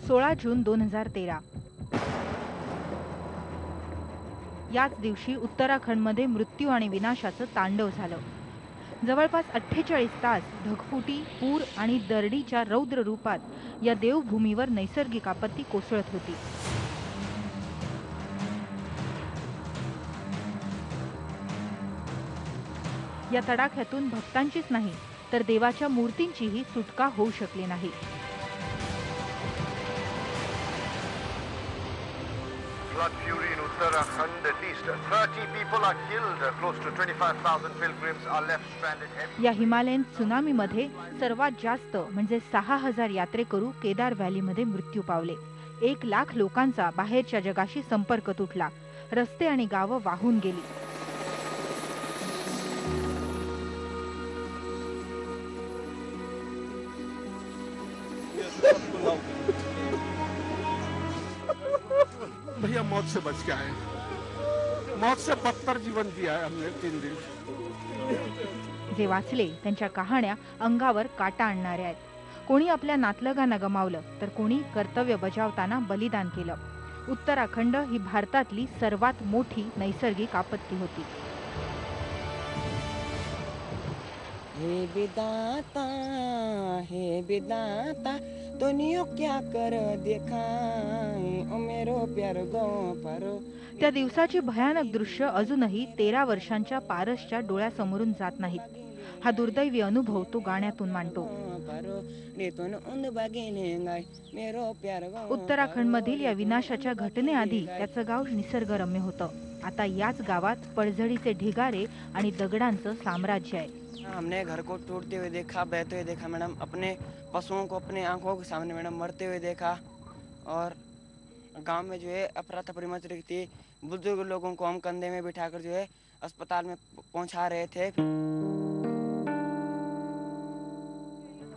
16 जून 2013 याच दिवशी उत्तराखंडमध्ये मृत्यू आणि विनाशाचं तांडव झालं। जवळपास 48 तास ढगफुटी, पूर आणि दरडीच्या रौद्र रूपात या देवभूमीवर नैसर्गिक आपत्ती कोसळत होती। या तडाख्यातून भक्तांचीच नाही तर देवाच्या मूर्तींचीही सुटका होऊ शकली नाही। Flood fury in Uttarakhand, at least 30 people are killed. Close to 25,000 pilgrims are left stranded. या हिमालयन त्सुनामीमध्ये सर्वात जास्त म्हणजे 6000 यात्रेकरू केदार व्हॅलीमध्ये मृत्यू पावले। 1 लाख लोकांचा बाहेरच्या जगाशी संपर्क तुटला। रस्ते आणि गावं वाहून गेली। भैया मौत से बच के आए, मौत से बदतर जीवन जिया है हमने 3 दिन। जे वाचले त्यांच्या कहाण्या अंगावर काटा आणणाऱ्या आहेत। कोणी आपल्या नातलगांना गमावलं तर कोणी कर्तव्य बजावताना बलिदान केलं। उत्तराखंड ही भारतातली सर्वात मोठी नैसर्गिक आपत्ती होती। हे विधाता दुनिया क्या कर दिखाए ओ मेरो प्यार गो परो। त्या दिवसाची भयानक दृश्य अजूनही 13 वर्षांच्या पारसच्या डोळ्यासमोरून जात नाहीत। हा दुर्दैवी अनुभव तो गाण्यातून मांडतो। उत्तराखंडमधील या विनाशाच्या घटनेआधी त्याचं गाव निसर्गरम्य होतं। आता याच गावात पडझडीचे ढिगारे आणि दगडांचं साम्राज्य आहे। हमने घर को टूटते हुए देखा, बहते हुए देखा मैडम, अपने पशुओं को अपने आंखों के सामने मैडम मरते हुए देखा। और गांव में जो है अफरा तफरी मच रही थी। बुजुर्ग लोगों को हम कंधे में बिठाकर जो है अस्पताल में पहुंचा रहे थे।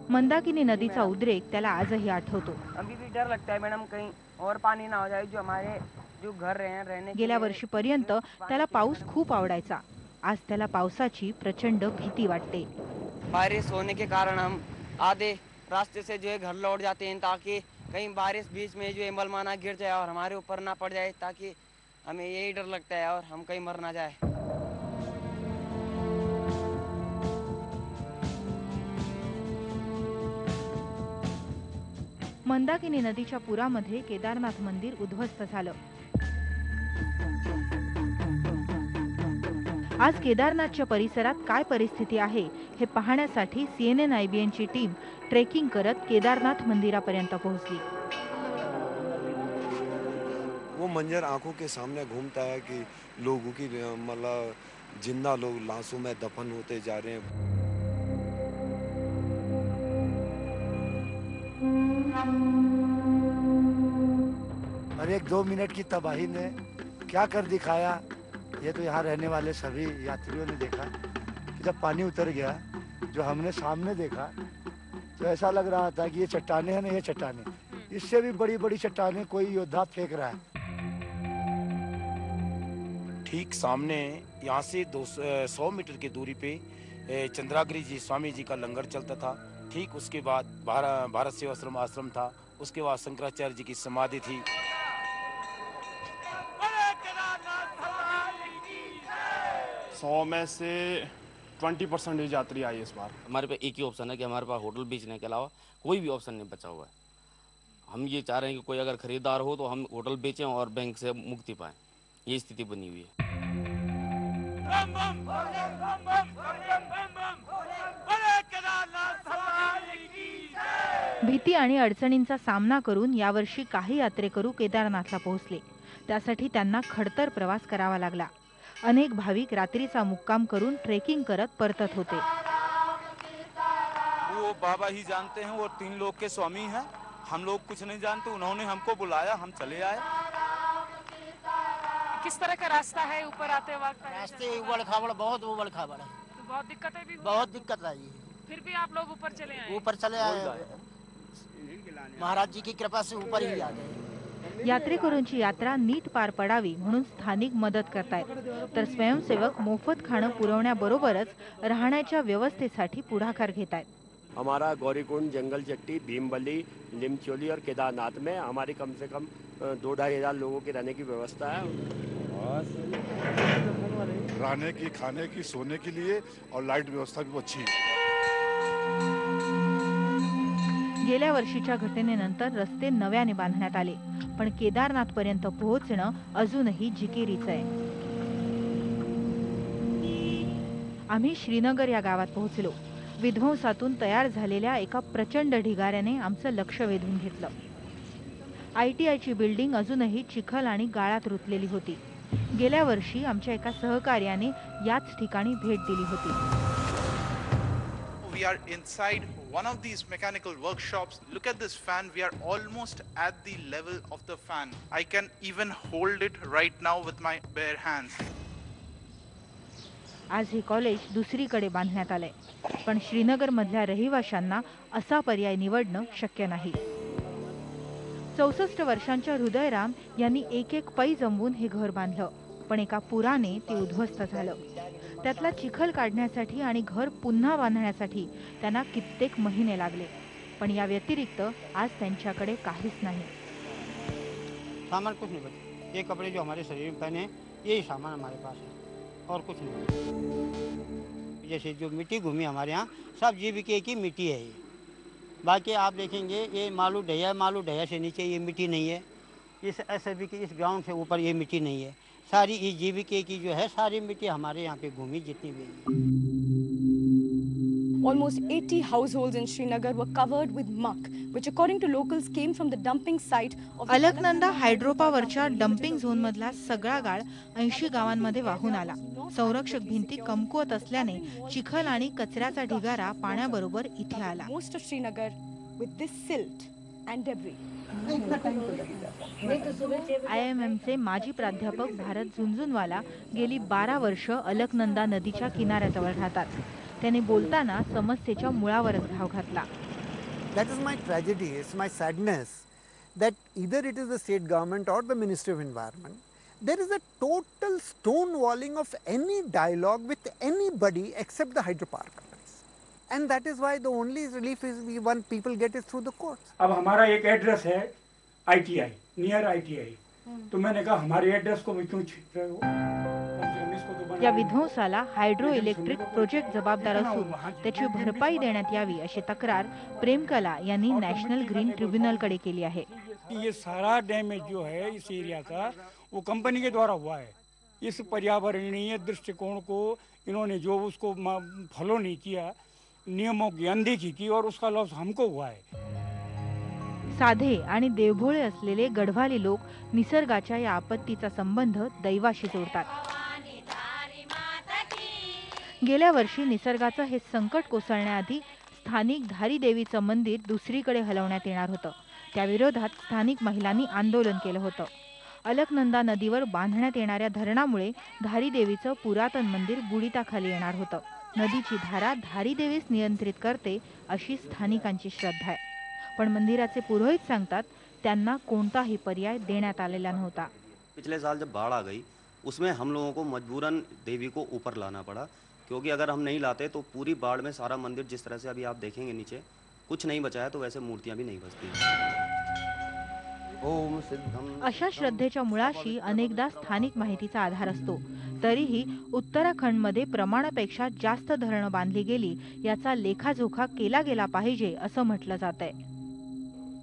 मंदाकिनी नदीचा उद्रेक त्याला आजही आठवतो। अभी भी डर लगता है मैडम कहीं और पानी ना हो जाए जो हमारे जो घर रहने। गेल्या वर्षीपर्यंत त्याला पाऊस खूप आवडायचा। आज त्याला पावसाची प्रचंड भीती वाटते। बारिश होने के कारण हम आधे रास्ते से जो है घर लौट जाते हैं ताकि कहीं बारिश बीच में जो है मलमाना गिर जाए और हमारे ऊपर ना पड़ जाए, ताकि हमें यही डर लगता है और हम कहीं मर ना जाए। मंदाकिनी नदीच्या पुरामध्ये केदारनाथ मंदिर उद्ध्वस्त झालं। आज केदारनाथच्या परिसरात काय परिस्थिती आहे हे पाहण्यासाठी CNN IBNची टीम ट्रेकिंग करत केदारनाथ मंदिरापर्यंत पोहोचली। वो मंजर आंखों के सामने घूमता है कि लोगों की मतलब जिंदा लोग लाशों में दफन होते जा रहे हैं। और 1-2 मिनट की तबाही ने क्या कर दिखाया, ये तो यहाँ रहने वाले सभी यात्रियों ने देखा कि जब पानी उतर गया, जो हमने सामने देखा तो ऐसा लग रहा था कि ये चट्टाने हैं ना, ये चट्टाने, इससे भी बड़ी बड़ी चट्टाने कोई योद्धा फेंक रहा है। ठीक सामने यहाँ से 100 मीटर की दूरी पे चंद्रागिरी जी स्वामी जी का लंगर चलता था। ठीक उसके बाद भारत सेवाश्रम आश्रम था। उसके बाद शंकराचार्य जी की समाधि थी। 100 में से 20% यात्री आई इस बार। हमारे पे एक ही ऑप्शन है कि हमारे पास होटल बेचने के अलावा कोई भी ऑप्शन नहीं बचा हुआ है। हम ये चाह रहे हैं कि कोई अगर खरीदार हो तो हम होटल बेचें और बैंक से मुक्ति पाएं। ये स्थिति बनी हुई है। भीती आणि अडचणींचा सामना करून यावर्षी काही यात्रेकरू केदारनाथला पोहोचले। त्यासाठी त्यांना खडतर प्रवास करावा लागला। अनेक भाविक रात्रीचा मुक्काम करून ट्रेकिंग करत परतत होते। वो बाबा ही जानते हैं, वो 3 लोग के स्वामी हैं। हम लोग कुछ नहीं जानते, उन्होंने हमको बुलाया, हम चले आए। किस तरह का रास्ता है ऊपर आते वक्त? रास्ते उबड़ खाबड़, बहुत उबड़ खाबड़ है। तो बहुत दिक्कत है भी? बहुत दिक्कत आई। फिर भी आप लोग ऊपर चले आए? ऊपर चले आए, महाराज जी की कृपा से ऊपर ही आ गए। यात्रेकरूंची यात्रा नीट पार पडावी म्हणून स्थानिक मदत करतायत, तर स्वयंसेवक मोफत खाणं पुरवण्याबरोबरच राहण्याच्या व्यवस्थेसाठी पुढाकार घेतायत। हमारा गौरीकुंड, जंगल चट्टी, भीमबली, लिमचोली और केदारनाथ में हमारी कम से कम 2-2.5 हज़ार लोगों की रहने की व्यवस्था है। रहने की, खाने की, सोने के लिए और लाइट व्यवस्था भी अच्छी है। गेल्या वर्षीच्या घटनेनंतर रस्ते नव्याने बांधण्यात आले, पण केदारनाथ पर्यंत पोहोचणं अजूनही जिकिरीचं आहे. आम्ही श्रीनगर या गावात पोहोचलो. विध्वंसातून तयार झालेल्या एका प्रचंड ढिगाऱ्याने आमचं लक्ष वेधून घेतलं. ITIची बिल्डिंग अजूनही चिखल आणि गाळात रुतलेली होती. गेल्या वर्षी आमच्या एका सहकार्याने याच ठिकाणी भेट दिली होती. We are inside one of these mechanical workshops. Look at this fan. We are almost at the level of the fan. I can even hold it right now with my bare hands. आज हे college दुसरीकडे बांधण्यात आलंय, पण श्रीनगर मधल्या रहिवाशांना असा पर्याय निवडणं शक्य नाही. 64 वर्षांच्या हृदयराम यांनी एक पै जमवून हे घर बांधलं, पण एका पुराने ते उद्ध्वस्त झालं. त्यातला चिखल काढण्यासाठी आणि घर पुन्हा बांधण्यासाठी त्यांना कित्येक महिने लागले, पण या व्यतिरिक्त आज त्यांच्याकडे काहीच नाही. सामान कुछ नहीं बचा. ये कपड़े जो हमारे शरीर में पहने यही सामान हमारे पास है और कुछ नहीं. जैसे जो मिट्टी घूमी हमारे यहाँ सब जीविके की मिट्टी है. ये बाकी आप देखेंगे ये मालू ढैया से नीचे ये मिट्टी नहीं है. इस SFB के इस ग्राउंड से ऊपर ये मिट्टी नहीं है. सारी इस जीविके की जो है सारी मिट्टी हमारे यहाँ पे घूमी जितनी भी है. Almost 80 households in Srinagar were covered with muck, which according to locals came from the dumping site of Alaknanda हायड्रोपावरच्या डम्पिंग झोन मधला सगळा गाळ 80 गावांमध्ये वाहून आला. संरक्षक भिंती कमकुवत असल्याने चिखल आणि कचऱ्याचा ढिगारा पाण्याबरोबर इथे आला. Most of Srinagar with this silt and debris. IIMचे माजी प्राध्यापक भारत झुंझुनवाला गेली 12 वर्ष अलकनंदा नदीच्या किनाऱ्याजवळ राहतात. त्यांनी बोलताना समस्येच्या मुळावरच घाव घातला. That is my tragedy, it's my sadness that either it is the state government or the Ministry of Environment, there is a total stonewalling of any dialogue with anybody except the hydropower companies. And that is why the only relief is we want people get it through the courts. अब हमारा एक address है ITI, near ITI. तो मैंने कहा हमारे address को भी क्यों छीन रहे हो? या विध्वंसाला हायड्रो इलेक्ट्रिक प्रोजेक्ट जबाबदार असून त्याची भरपाई देण्यात यावी अशी तक्रार प्रेमकला यांनी नॅशनल ग्रीन ट्रिब्युनलकडे केली आहे. ये सारा डैमेज जो है इस एरिया का वो कंपनी के द्वारा हुआ है. इस पर्यावरणीय दृष्टिकोण को इन्होंने जो उसको फॉलो नहीं किया, नियमों की अनदेखी की और उसका लॉस हमको हुआ है. साधे आणि देवभोळे असलेले गढवाली लोक निसर्गाच्या या आपत्तीचा संबंध दैवाशी जोडतात. गेल्या वर्षी निसर्गाचं हे संकट कोसळण्याआधी स्थानिक धारी देवीचं मंदिर दुसरीकडे हलवण्यात येणार होतं. त्याविरोधात स्थानिक महिलांनी आंदोलन केलं होतं. अलकनंदा नदीवर बांधण्यात येणाऱ्या धरणामुळे धारी देवीचं पुरातन मंदिर बुडीताखाली येणार होतं. नदीची धारा धारी देवीस नियंत्रित करते अशी स्थानिकांची श्रद्धा आहे, पण मंदिराचे पुरोहित सांगतात त्यांना कोणताही पर्याय देण्यात आलेला नव्हता. पिछले साल जब बाढ़ आ गई उसमें हम लोगों को मजबूरन देवी को ऊपर लाना पड़ा, क्योंकि अगर हम नहीं लाते तो पूरी बाढ़ में सारा मंदिर जिस तरह से अभी आप देखेंगे नीचे कुछ नहीं बचा है, तो वैसे मूर्तियां भी नहीं बचती. ओम सिद्धम. अशा श्रद्धेच्या मुळाशी अनेकदा स्थानिक माहितीचा आधार असतो. तरीही उत्तराखंडमध्ये प्रमाणापेक्षा जास्त धरणं बांधली गेली याचा लेखाजोखा केला गेला पाहिजे असं म्हटलं जातंय.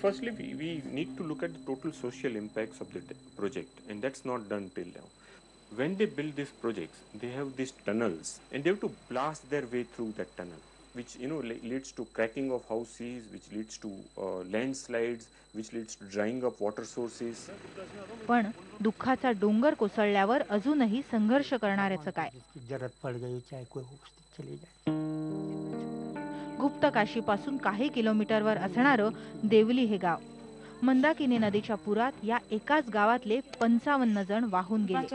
Firstly, we need to look at the total social impacts of the project, and that's not done till now. When they build these projects, they have these tunnels, and they have to blast their way through that tunnel, which leads to cracking of houses, which leads to landslides, which leads to drying up water sources. पण दुःखाचा डोंगर कोसळल्यावर अजूनही संघर्ष करणाऱ्याचं काय? जरूरत पड़ गई चाहे कोई चली जाए. गुप्तकाशीपासून काही किलोमीटरवर असणारं देवली हे गाव. मंदाकिनी नदीच्या पुरात या एकाच गावातले 55 जण वाहून गेले.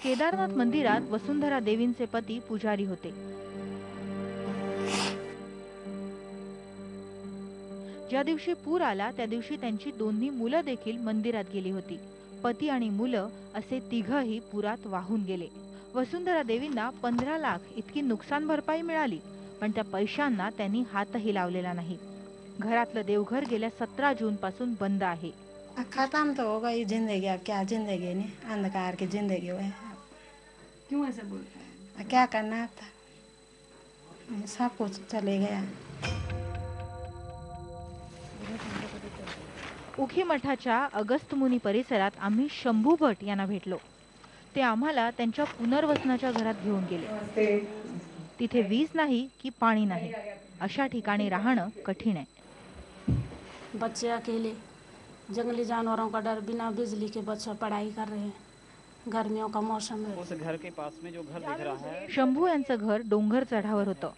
केदारनाथ मंदिरात वसुंधरा देवींचे पती पुजारी होते. ज्या दिवशी पूर आला त्या दिवशी त्यांची दोन्ही मुलं देखील मंदिरात गेली होती. पती आणि मुलं असे तिघही पुरात वाहून गेले. वसुंधरा देवींना 15 लाख इतकी नुकसान भरपाई मिळाली, पण त्या पैशांना त्यांनी हातही लावलेला नाही. घरातलं देवघर गेल्या 17 जून पासून बंद आहे. खत्म तो हो गई जिंदगी, अब क्या जिंदगी नहीं, अंधकार की जिंदगी है. क्यों ऐसा बोलते हैं? क्या करना था, सब कुछ चले गया. उखी मठाच्या अगस्त्यमुनी परिसरात आम्ही शंभू भट यांना भेटलो. ते आम्हाला त्यांच्या पुनर्वसनाच्या घरात घेऊन गेले. तिथे वीज नाही की पाणी नाही, अशा ठिकाणी राहणं कठीण आहे. बच्चे अकेले, जंगली जानवरों का डर, बिना बिजली के बच्चे पढ़ाई कर रहे हैं. गर्मियों का मौसम है. उस घर के पास में जो घर दिख रहा है, शंभू यांचं घर डोंगर चढावर होतं.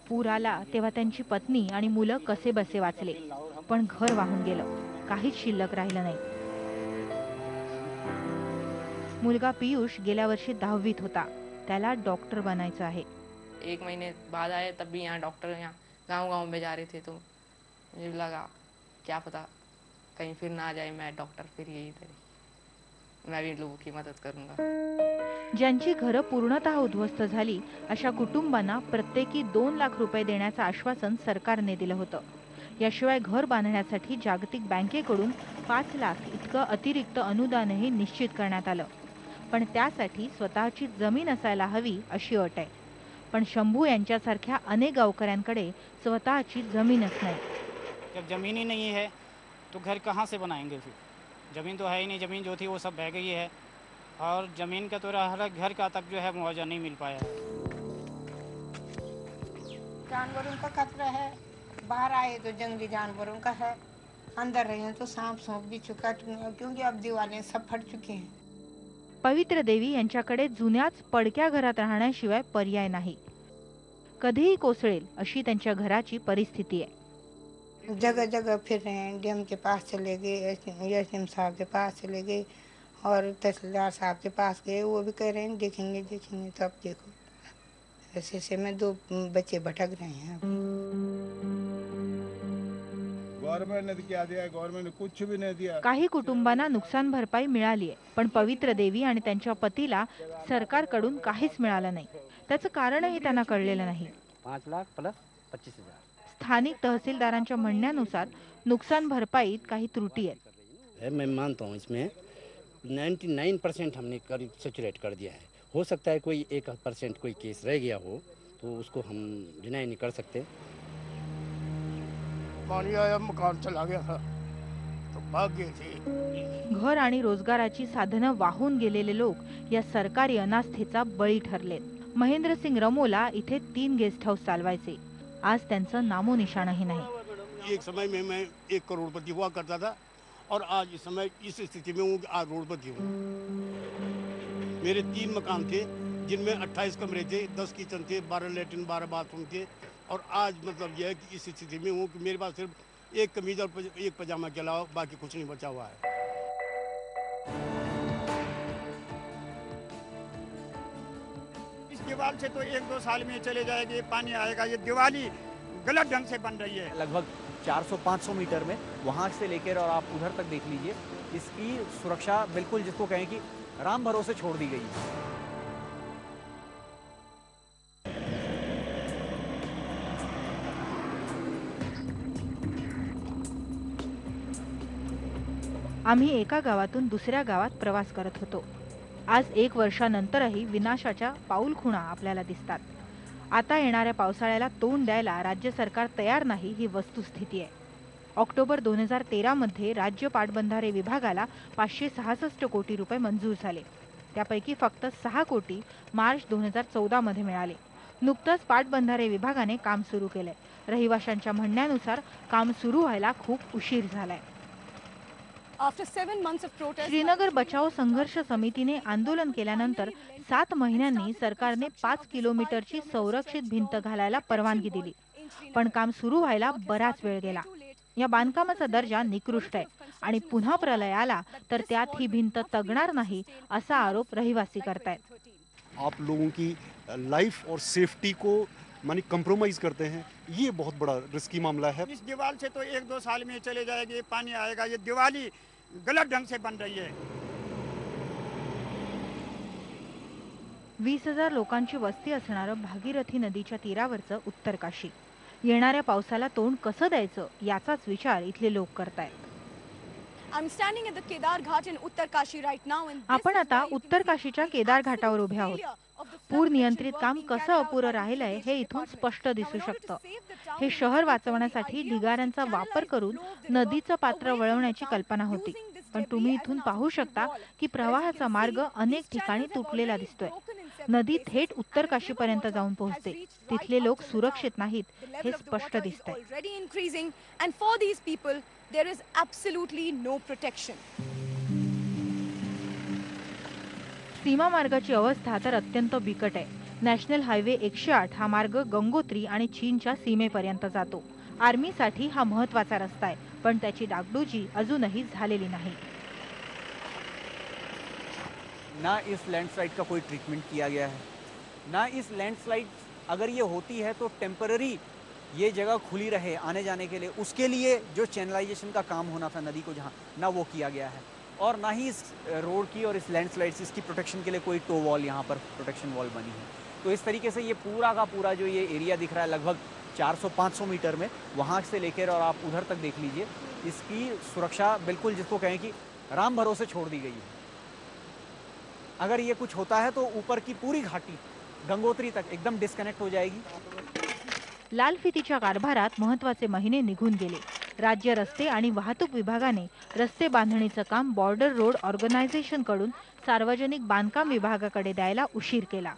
पूर आला तेव्हा त्यांची पत्नी आणि मुलं कसे बसे वाचले, पण घर वाहून गेलं. काहीच शिल्लक राहिलं नाही. मुलगा पीयूष गेल्या वर्षी 10वीत होता. त्याला डॉक्टर बनायचं आहे. 1 महीने बाद आए, तब भी यहाँ डॉक्टर यहाँ गांव-गांव में जा रहे थे, तो मुझे लगा क्या पता कहीं फिर ना आ जाए मैं डॉक्टर, फिर यही तरी मैं भी लोगों की मदद करूंगा. ज्यांची घरं पूर्णतः उद्ध्वस्त झाली अशा कुटुंबांना प्रत्येकी 2 लाख रुपये देण्याचं आश्वासन सरकारने दिलं होतं. याशिवाय घर बांधण्यासाठी जागतिक बँकेकडून 5 लाख इतकं अतिरिक्त अनुदानही निश्चित करण्यात आलं. पण त्यासाठी स्वतःची जमीन असायला हवी अशी अट आहे. पण शंभू यांच्यासारख्या अनेक गावकऱ्यांकडे स्वतःची जमीनच नाही. जब जमीन ही नहीं है तो घर कहाँ से बनाएंगे फिर? जमीन तो है ही नहीं, जमीन जो थी वो सब बह गई है, और जमीन का तो हर घर का तक जो है मुआवजा नहीं मिल पाया है. जानवरों का खतरा है, बाहर आए तो जंगली जानवरों का है, अंदर रहे तो सांप सूंप भी चुका, क्योंकि अब दीवारें सब फट चुकी हैं. पवित्र देवी यांच्याकडे जुन्याच पडक्या घरात राहण्याशिवाय पर्याय नाही. कधीही कोसळेल अशी त्यांच्या घराची परिस्थिती आहे. जगह जगह फिर रहे हैं, डीएम के पास चले गए, एसडीएम साहब के पास चले गए और तहसीलदार साहब के पास गए. वो भी कह रहे हैं देखेंगे देखेंगे. तो अब देखो ऐसे से में 2 बच्चे भटक रहे हैं. गवर्नमेंट ने क्या दिया? गवर्नमेंट ने कुछ भी नहीं दिया. काही कुटुंबांना नुकसान भरपाई मिळाली आहे, पण पवित्र देवी आणि त्यांच्या पतीला सरकारकडून काहीच मिळालं नाही. त्याचं कारणही त्यांना कळलेलं नाही. 5 लाख प्लस 25,000. स्थानिक तहसीलदारांच्या म्हणण्यानुसार नुकसान भरपाईत काही त्रुटी आहेत. मैं मानता हूँ इसमें 99% हमने करीब सैचुरेट कर दिया है. हो सकता है कोई 1% कोई केस रह गया हो तो उसको हम डिनाई नहीं कर सकते. पानी आया, मकान चला गया था तो भाग गए थे. घर आणि रोजगाराची साधनं वाहून गेलेले लोक या सरकारी अनास्थेचा बळी ठरलेत. महेंद्रसिंग रमोला इथे 3 गेस्ट हाऊस चालवायचे. आज त्यांचं नामोनिशाणही नाही. एक समय में मैं 1 करोड़पति हुआ करता था और आज इस समय इस स्थिति में हूँ, आज करोड़पति हूँ. मेरे 3 मकान थे जिनमें 28 कमरे थे, 10 किचन थे, 12 लेटरिन, 12 बाथरूम थे. और आज मतलब यह है कि इस स्थिति में हूँ कि मेरे पास सिर्फ 1 कमीज और 1 पजामा के अलावा बाकी कुछ नहीं बचा हुआ है. इस दीवार से तो 1-2 साल में चले जाएगी, पानी आएगा. ये दिवाली गलत ढंग से बन रही है. लगभग 400-500 मीटर में वहाँ से लेकर और आप उधर तक देख लीजिए, इसकी सुरक्षा बिल्कुल जिसको कहें कि राम भरोसे छोड़ दी गई है. आम्ही एका गावातून दुसऱ्या गावात प्रवास करत होतो. आज 1 वर्षानंतरही विनाशाच्या पाऊलखुणा आपल्याला दिसतात. आता येणाऱ्या पावसाळ्याला तोंड द्यायला राज्य सरकार तयार नाही ही वस्तुस्थिती आहे. ऑक्टोबर 2013 मध्ये राज्य पाटबंधारे विभागाला 566 कोटी रुपये मंजूर झाले. त्यापैकी फक्त 6 कोटी मार्च 2014 मध्ये मिळाले. नुकतंच पाटबंधारे विभागाने काम सुरू केलंय. रहिवाशांच्या म्हणण्यानुसार काम सुरू व्हायला खूप उशीर झालाय. श्रीनगर बचाव संघर्ष समितीने आंदोलन केल्यानंतर 7 महिन्यांनी सरकारने 5 किलोमीटरची संरक्षित भिंत घालायला परवानगी दिली. पण काम सुरू व्हायला बराच वेळ गेला. या बांधकामाचा दर्जा निकृष्ट आहे आणि पुन्हा प्रलय आला तर त्यात ही भिंत तगणार नाही असा आरोप रहिवासी करतायत. आप लोगों की लाइफ और सेफ्टी को मानी कंप्रोमाइज करते हैं, ये बहुत बड़ा रिस्की मामला है. इस दीवार से तो 1-2 साल में चले जाएगी, पानी आएगा. ये दिवाली गलत ढंग से बन रही है. 20,000 लोकांची वस्ती असणारं भागीरथी नदीच्या तीरावरचं उत्तर काशी येणाऱ्या पावसाला तोंड कसं द्यायचं याचाच विचार इथले लोक करतायत. आपण आता उत्तर काशीच्या केदार घाटावर उभे आहोत. पूर नियंत्रित काम कसं अपुरं राहिलंय हे इथून स्पष्ट दिसू शकतं. हे शहर वाचवण्यासाठी ढिगाऱ्यांचा वापर करून नदीचं पात्र वळवण्याची कल्पना होती, पण तुम्ही इथून पाहू शकता की प्रवाहाचा मार्ग अनेक ठिकाणी तुटलेला दिसतोय. नदी थेट उत्तर काशीपर्यंत जाऊन पोहोचते. तिथले लोक सुरक्षित नाहीत हे स्पष्ट दिसतंय. There is absolutely no protection. सीमा मार्गाची अवस्था तर अत्यंत बिकट आहे. नॅशनल हायवे 108 हा मार्ग गंगोत्री आणि चीनच्या सीमेपर्यंत जातो. आर्मीसाठी हा महत्त्वाचा रस्ता आहे, पण त्याची डागडुजी अजूनही झालेली नाही. ना इस लैंडस्लाइड का कोई ट्रीटमेंट किया गया है, ना इस लैंडस्लाइड अगर ये होती है तो टेम्पररी ये जगह खुली रहे आने जाने के लिए, उसके लिए जो चैनलाइजेशन का काम होना था नदी को जहाँ, ना वो किया गया है. और ना ही इस रोड की और इस लैंडस्लाइड इसकी प्रोटेक्शन के लिए कोई टो वॉल यहाँ पर प्रोटेक्शन वॉल बनी है. तो इस तरीके से ये पूरा का पूरा जो ये एरिया दिख रहा है लगभग 400-500 मीटर में, वहाँ से लेकर और आप उधर तक देख लीजिए, इसकी सुरक्षा बिल्कुल जिसको कहें कि राम भरोसे छोड़ दी गई है. अगर ये कुछ होता है तो ऊपर की पूरी घाटी गंगोत्री तक एकदम डिस्कनेक्ट हो जाएगी. लाल फितीच्या कारभारात महत्त्वाचे महिने निघून गेले. राज्य रस्ते आणि वाहतूक विभागाने रस्ते बांधणीचं काम बॉर्डर रोड ऑर्गनायझेशन कडून सार्वजनिक बांधकाम विभागाकडे द्यायला उशीर केला.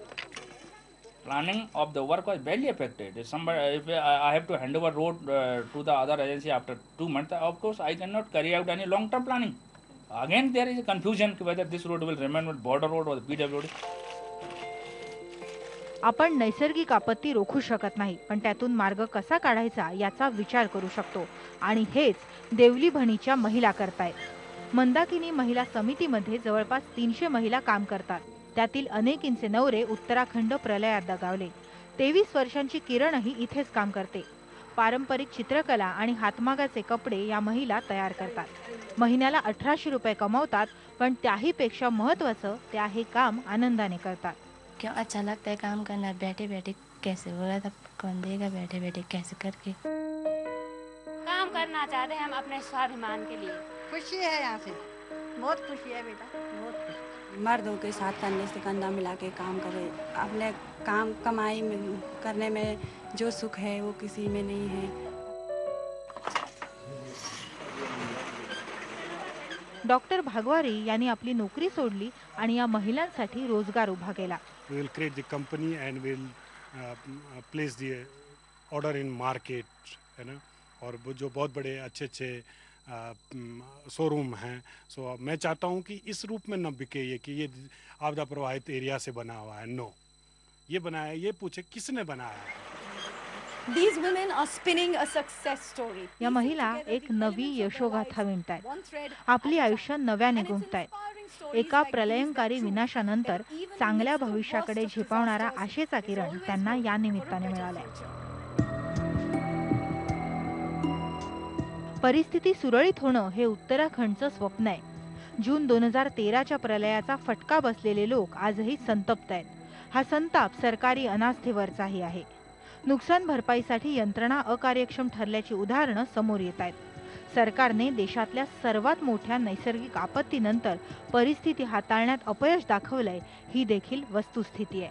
Planning of the work was badly affected. If I have to hand over road to the other agency after 2 months, of course I cannot carry out any long-term planning. Again, there is a confusion whether this road will remain with border road or the PWD. आपण नैसर्गिक आपत्ती रोखू शकत नाही, पण त्यातून मार्ग कसा काढायचा याचा विचार करू शकतो, आणि हेच देवली भणीच्या महिला करतायत. मंदाकिनी महिला समितीमध्ये जवळपास 300 महिला काम करतात. त्यातील अनेकींचे नवरे उत्तराखंड प्रलयात दगावले. 23 वर्षांची किरणही इथेच काम करते. पारंपरिक चित्रकला आणि हातमागाचे कपडे या महिला तयार करतात. महिन्याला 1800 रुपये कमावतात, पण त्याही पेक्षा महत्त्वाचं त्या हे काम आनंदाने करतात. क्यों अच्छा लगता है काम करना. बैठे बैठे कैसे हो रहा था, कौन देगा, बैठे बैठे कैसे करके काम करना चाहते हैं हम अपने स्वाभिमान के लिए. खुशी है यहाँ से, बहुत खुशी है बेटा, बहुत खुशी. मर्दों के साथ कंधे से कंधा मिला के काम करे. अपने काम कमाई में करने में जो सुख है वो किसी में नहीं है. डॉक्टर भागवारी यांनी आपली नोकरी सोडली आणि या महिलांसाठी रोजगार उभा केला. We will create the company and will place the order in market, है ना. और जो बहुत बड़े अच्छे शोरूम हैं, सो मैं चाहता हूँ कि इस रूप में न बिके ये कि ये आपदा प्रभावित एरिया से बना हुआ है. नो, ये बनाया, ये पूछे किसने बनाया. These women are spinning a success story. या महिला एक नवी यशोगाथा विणतायत. आपली आयुष्य नव्याने गुंततायत. एका प्रलयंकारी विनाशानंतर चांगल्या भविष्याकडे झेपावणारा आशेचा किरण त्यांना या निमित्ताने मिळालाय. परिस्थिती सुरळीत होणं हे उत्तराखंडचं स्वप्न आहे. जून 2013च्या प्रलयाचा फटका बसलेले लोक आजही संतप्त आहेत. हा संताप सरकारी अनास्थेवरचाही आहे. नुकसान भरपाईसाठी यंत्रणा अकार्यक्षम ठरल्याची उदाहरणं समोर येत आहेत. सरकारने देशातल्या सर्वात मोठ्या नैसर्गिक आपत्तीनंतर परिस्थिती हाताळण्यात अपयश दाखवलंय ही देखील वस्तुस्थिती आहे.